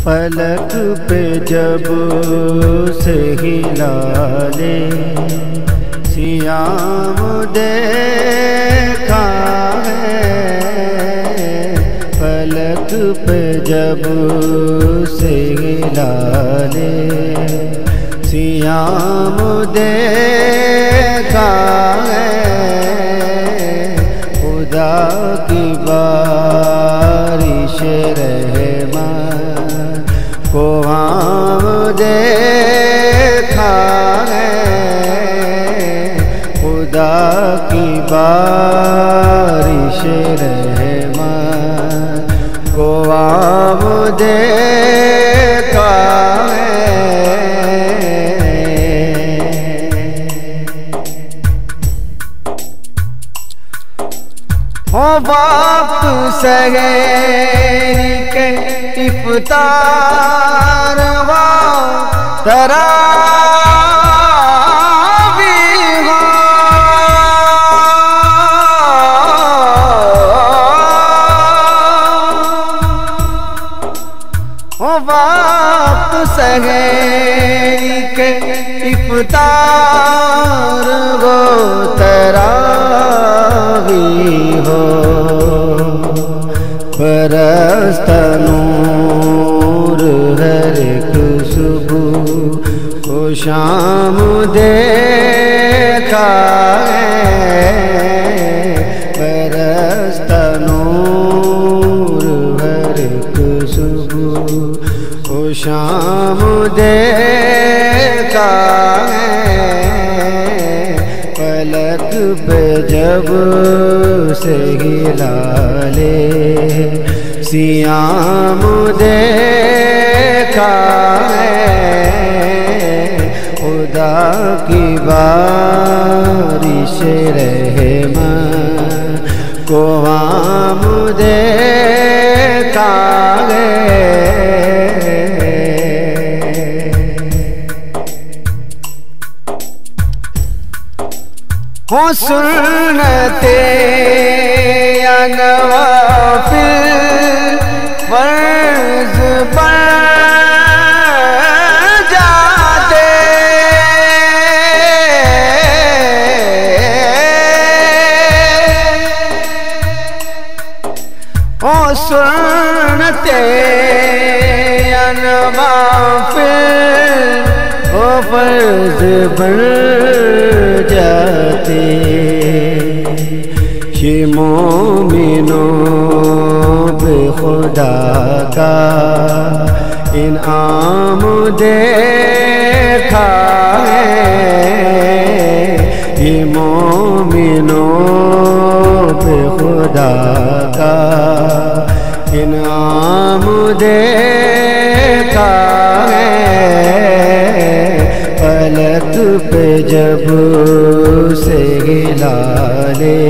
पलक पे जब से हिला ले सियाम देखा है। पलक पे जब से हिला ले सियाम देखा है। खुदा की बारिश रहमत को हम देखा है। खुदा की बारिश रहमत को हम देखा है। हो वक्त सहरी के इफ्तार हो तरावी हो वक्त सहरी के इफ्तार हो तरावी हो। बरसत नूर हर एक सुबह को शाम देखा है। बरसत नूर हर एक सुबह को शाम देखा है। पलक पे जब से हिला ले सियाम देखा है। खुदा की बारिश रहमत को हम देखा है। हो सुन्नते या नवाफिल फर्ज पर जाते। हो सुन्नते या नवाफिल हो फर्ज पर जाते। ये मोमिनों पे खुदा का इनाम देखा है। ये मोमिनों पे खुदा का इनाम देखा है। पलक पे जब से हिला ले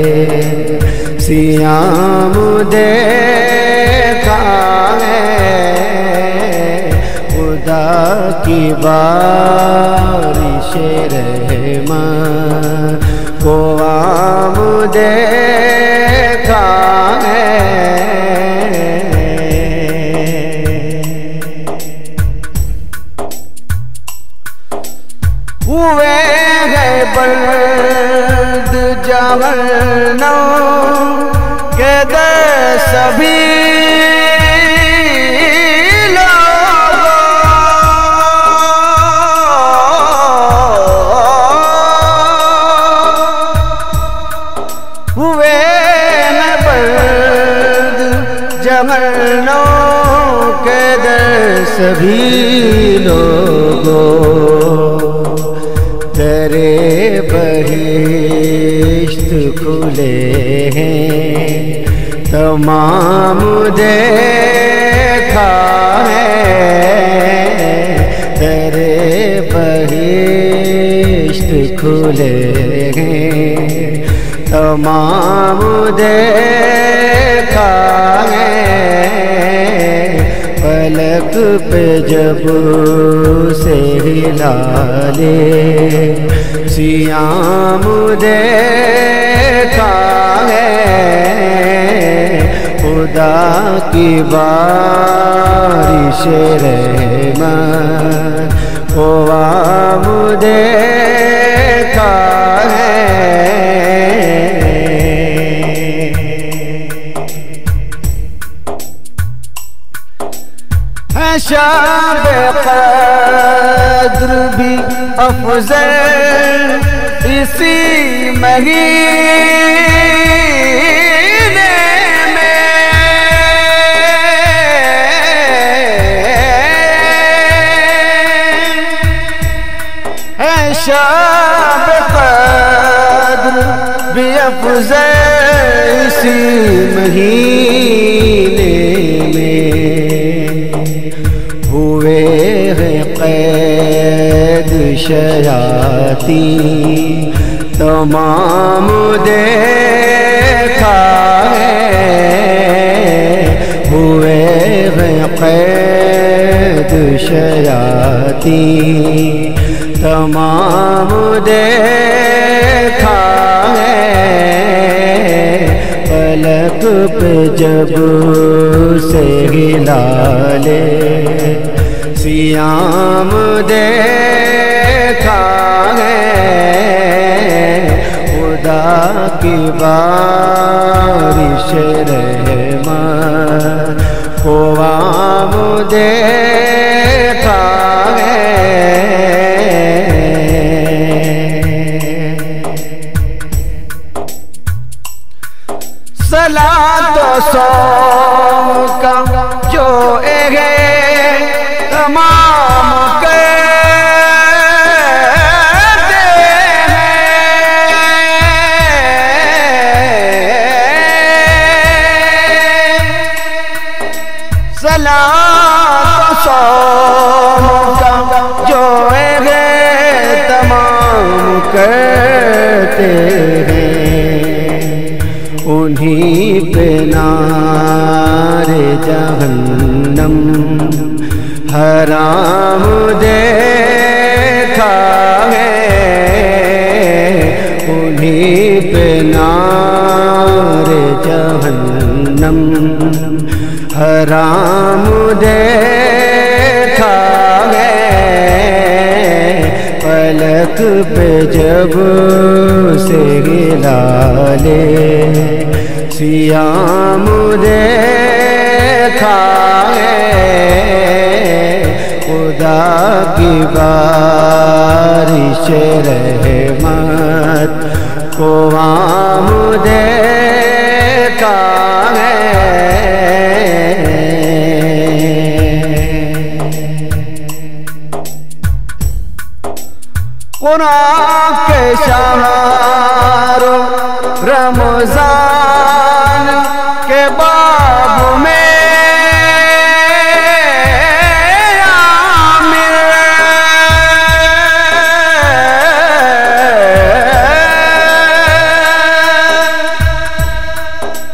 सियाम देखा है। खुदा की बारिश रहमत को हम देखा है। हुए है बर्द जहन्नम के दर सभी हुए हैं बर्द जहन्नम के दर सभी लोगों। दरे बहिश्त खुले हैं तमाम देखा है। दरे बहिश्त खुले हैं तमाम देखा है। पलक पे जब से हिला ले सियाम देखा है। खुदा की बारिश रहमत को आमद देखा है। शाब क़द्र भी अफ़ज़ल इसी महीने में है। शाब क़द्र भी अफ़ज़ल इसी महीने में हुए हैं क़ैद शयाती तमाम देखा है। हुए हैं क़ैद शयाती तमाम देखा है। पलक पे जब से हिलाले सियाम देखा है। खुदा की बारिश रहमत को आमद देखा है। सलात व सौम का जो तमाम करते हैं। सलात व सौम का जो तमाम करते हैं। उन्हीं पे नारे जहन्नम हराम देखा है। उन्हीं पे नारे जहन्नम हराम देखा है। पलक पे जब से हिलाले सियाम देखा है। खुदा की बारिश रहमत को आमद देखा है। कुरान के शहरों रमज़ान के बाब में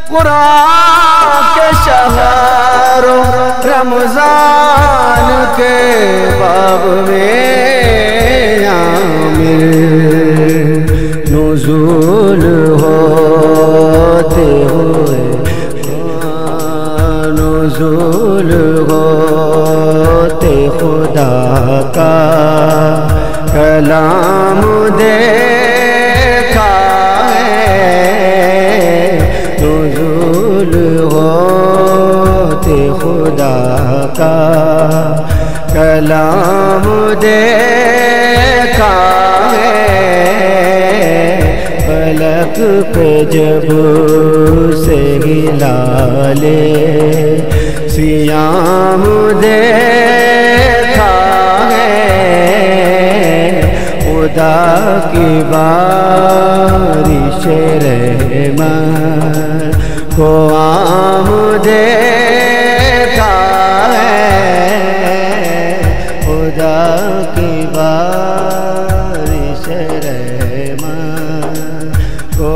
कुरान के शहरों रमज़ान के बाब में नुज़ूल होते हुए नुज़ूल होते खुदा का कलाम देखा है। नुज़ूल होते खुदा का कलाम देखा है। पलक पे जब से हिलाले सियाम देखा है। खुदा की बारिश रहमत को आमद देखा है। खुदा की बारिश रहमत को